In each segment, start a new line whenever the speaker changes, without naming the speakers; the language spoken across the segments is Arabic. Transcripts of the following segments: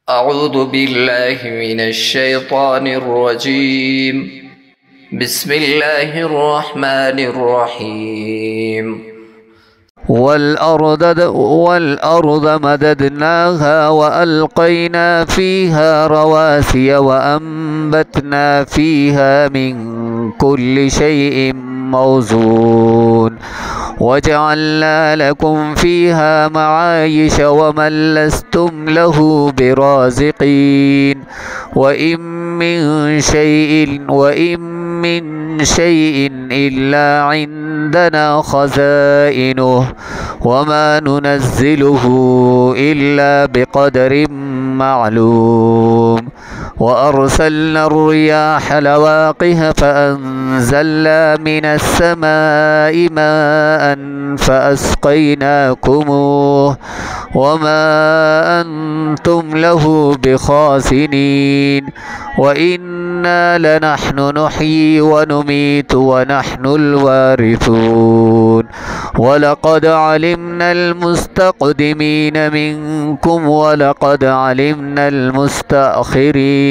أعوذ بالله من الشيطان الرجيم. بسم الله الرحمن الرحيم. والأرض مددناها وألقينا فيها رواسي وأنبتنا فيها من كل شيء موزون وجعلنا لكم فيها معايش ومن لستم له برازقين وإن من شيء إلا عندنا خزائنه وما ننزله إلا بقدر معلوم وأرسلنا الرياح لواقح فأنزلنا من السماء ماء فأسقيناكموه وما أنتم له بخازنين وإنا لنحن نحيي ونميت ونحن الوارثون ولقد علمنا المستقدمين منكم ولقد علمنا المستأخرين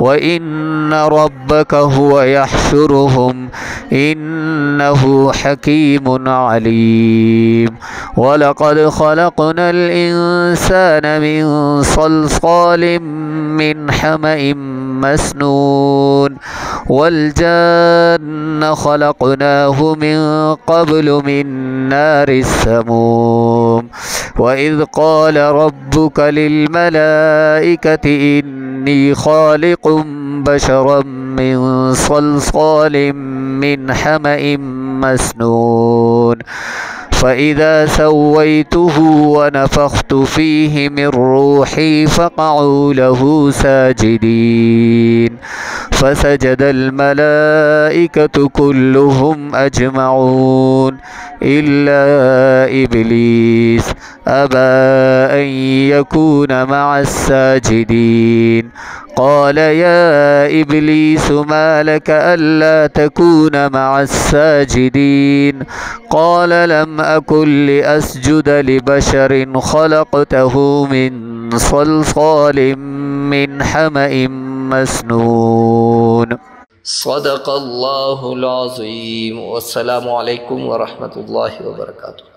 وإن ربك هو يحشرهم إنه حكيم عليم. ولقد خلقنا الإنسان من صلصال من حمأ مسنون والجان خلقناه من قبل من نار السموم وإذ قال ربك للملائكة إني خالق بشرا من صلصال من حمأ مسنون فإذا سويته ونفخت فيه من روحي فقعوا له ساجدين فسجد الملائكة كلهم أجمعون إلا إبليس أبى أن يكون مع الساجدين قال يا إبليس ما لك ألا تكون مع الساجدين قال لم أكن لأسجد لبشر خلقته من صلصال من حمأ مسنون. صدق الله العظيم. والسلام عليكم ورحمة الله وبركاته.